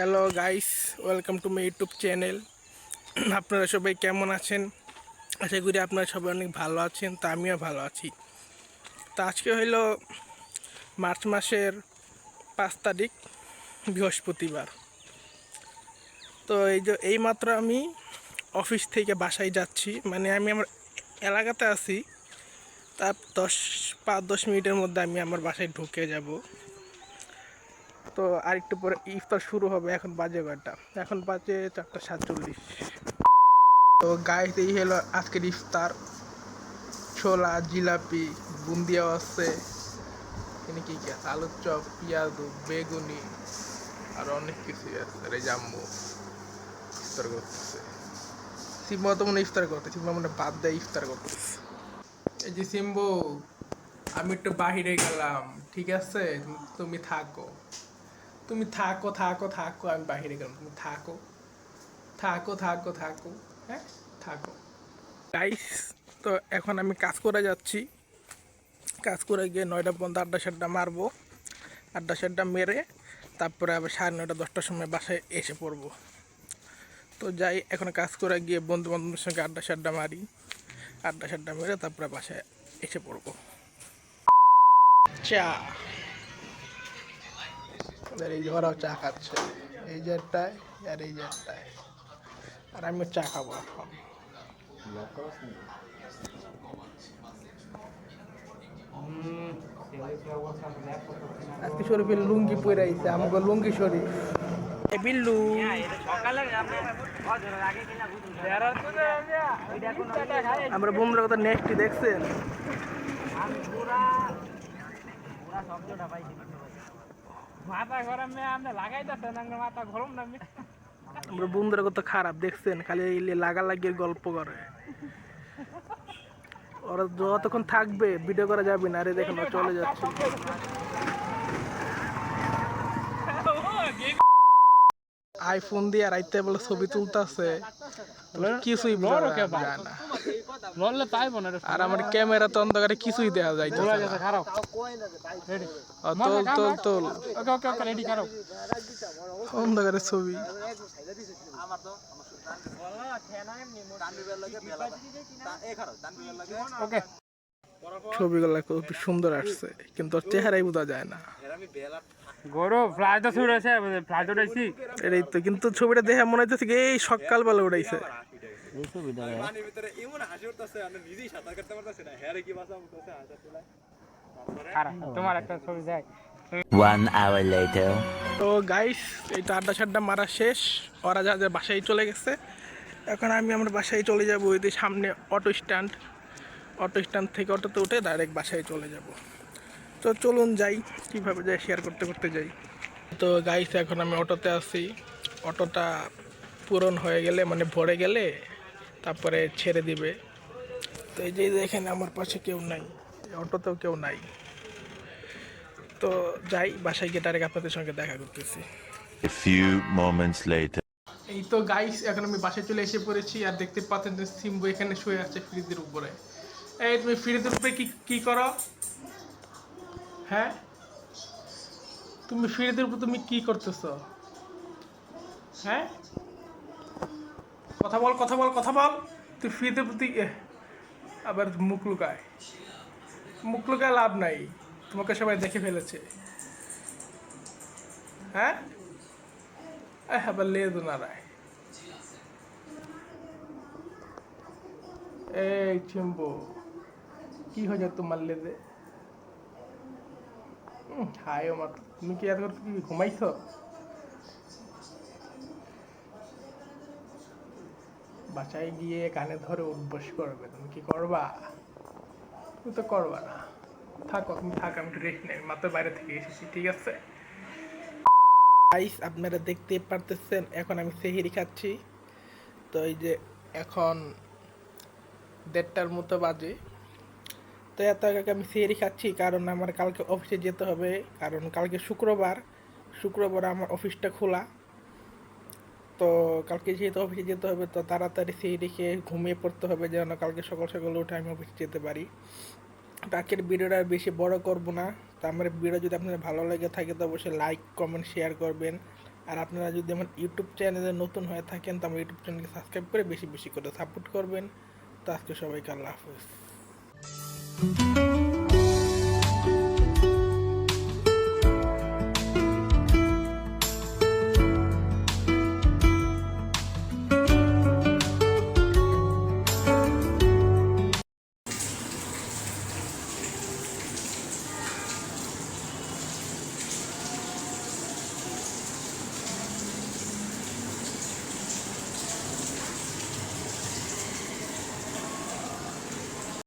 Hello guys, welcome to my YouTube channel. আপনারা সবাই কেমন আছেন? আশা করি আপনারা সবাই অনেক ভালো আছেন। তা আমিও ভালো আছি। তা আজকে হইল মার্চ মাসের 5 তারিখ, বৃহস্পতিবার। তো এইমাত্র আমি অফিস থেকে বাসায় যাচ্ছি, মানে আমি আমার এলাকাতে আছি। তা 5-10 মিনিটের মধ্যে আমি আমার বাসায় ঢুকে যাব। তো আর একটু পরে ইফতার শুরু হবে। এখন বাজে কয়টা? এখন বাজে 4:47। তো গাইস, এই হলো আজকের ইফতার। ছোলা, জিলাপি, বুন্দিয়া আছে, এখানে কি কি আছে, আলুর চপ, পেঁয়াজু, বেগুনি আর অনেক কিছুই আছে। আরে জাম্মু ইফতার করতেছে। সিম্বা তো মনে ইফতার করতে, সিম্বা মনে বাদ দেয় ইফতার করতেছে। এই যে সিম্বু, আমি একটু বাহিরে গেলাম, ঠিক আছে? তুমি থাকো, তুমি থাকো থাকো থাকো, আমি বাহিরে গেলাম, তুমি থাকো থাকো থাকো থাকো, হ্যাঁ থাকো। গাইস, তো এখন আমি কাজ করে যাচ্ছি। কাজ করে গিয়ে 9টা পর্যন্ত আড্ডা সাড্ডা মারবো। আড্ডা সাড্ডা মেরে তারপরে আবার 9:30-10টার সময় বাসায় এসে পড়বো। তো যাই, এখন কাজ করে গিয়ে বন্ধু বান্ধবের সঙ্গে আড্ডা সাড্ডা মারি। আড্ডা সাড্ডা মেরে তারপরে বাসায় এসে পড়বো। চা, আর এই যে ওরাও চা খাচ্ছে, এই যে একটায় আর এই যে একটায়, আর আমিও চা খাবো এখন। আজকে শরীফের লুঙ্গি পরে আইছে, আমাকে লুঙ্গি শরীফ। এ বিল্লু, আমরা বুমরা কথা নেক্সট দেখছেন। আমরা বন্ধুরা কত খারাপ দেখছেন, খালি লাগা লাগিয়ে গল্প করে। ওরা যতক্ষণ থাকবে ভিডিও করা যাবে না। আরে দেখেন, চলে যাচ্ছে। আইফোন দিয়ে রাইতে বলে ছবি তুলতেছে, কিছুই বোঝা যায় না। আর আমার ক্যামেরা তো অন্ধকারে কিছুই দেখা যায়। অন্ধকারের ছবি ছবিগুলা খুব সুন্দর আসছে, কিন্তু চেহারাই বোঝা যায় না। এটাই তো, কিন্তু ছবিটা দেখে মনে হচ্ছে এই সকালবেলা উঠাইছে। তো গাইস, এইটা আড্ডা সাড্ডা মারা শেষ। ওরা যাদের বাসায় চলে গেছে, এখন আমি আমার বাসায় চলে যাবো। ওই যে সামনে অটো স্ট্যান্ড, অটো স্ট্যান্ড থেকে অটোতে উঠে ডাইরেক্ট বাসায় চলে যাব। তো চলুন যাই, কীভাবে যাই শেয়ার করতে করতে যাই। তো গাইস, এখন আমি অটোতে আছি। অটোটা পূরণ হয়ে গেলে, মানে ভরে গেলে তারপরে ছেড়ে দিবে। তো এই যে এখানে আমার পাশে কেউ নাই, অটোতেও কেউ নাই। তো যাই, বাসায় গিয়ে ডাইরেক্ট আপনাদের সঙ্গে দেখা করতেছি। A few moments later. এই তো গাইস, এখন আমি বাসায় চলে এসে পড়েছি। আর দেখতে পাচ্ছেন যে সিম্বু এখানে শুয়ে আছে ফ্রিজের উপরে। এই তুমি ফ্রিজের উপরে কি করো? হ্যাঁ, তুমি ফ্রিজের উপর তুমি কি করতেছো? হ্যাঁ, কথা বল কথা বল কথা বল। তুই ফ্রিজের প্রতি আবার মুখ লুকায় লাভ নাই, তোমাকে সবাই দেখে ফেলেছে। হ্যাঁ, আবার লেজ নাড়ায়। এই চিম্বু, কি হয়ে যায় তোমার লেজে? হাই আমার, তুমি কি এত কি ঘুমাইছ? বাসায় গিয়ে কানে ধরে উঠবস করবে, তুমি কি করবা? তুমি তো করবা না। থাকো, তুমি থাক, আমি একটু রেস্ট নেই, মাত্র বাইরে থেকে এসেছি, ঠিক আছে? গাইস, আপনারা দেখতে পারতেছেন এখন আমি সেহরি খাচ্ছি। তো এই যে এখন 1:30টার মতো বাজে। তো এত আগে আমি সেহরি খাচ্ছি কারণ আমার কালকে অফিসে যেতে হবে। কারণ কালকে শুক্রবার, আমার অফিসটা খোলা। তো কালকে যেহেতু অফিসে যেতে হবে, তো তাড়াতাড়ি সেহরি খেয়ে ঘুমিয়ে পড়তে হবে, যেন কালকে সকাল সকাল উঠে আমি অফিসে যেতে পারি। আজকের ভিডিওটা আর বেশি বড় করব না। তো আমার ভিডিও যদি আপনাদের ভালো লেগে থাকে তো অবশ্যই লাইক কমেন্ট শেয়ার করবেন। আর আপনারা যদি আমার ইউটিউব চ্যানেলে নতুন হয়ে থাকেন তো আমার ইউটিউব চ্যানেলকে সাবস্ক্রাইব করে বেশি বেশি করে সাপোর্ট করবেন। তো আজকে সবাইকে আল্লাহ হাফেজ।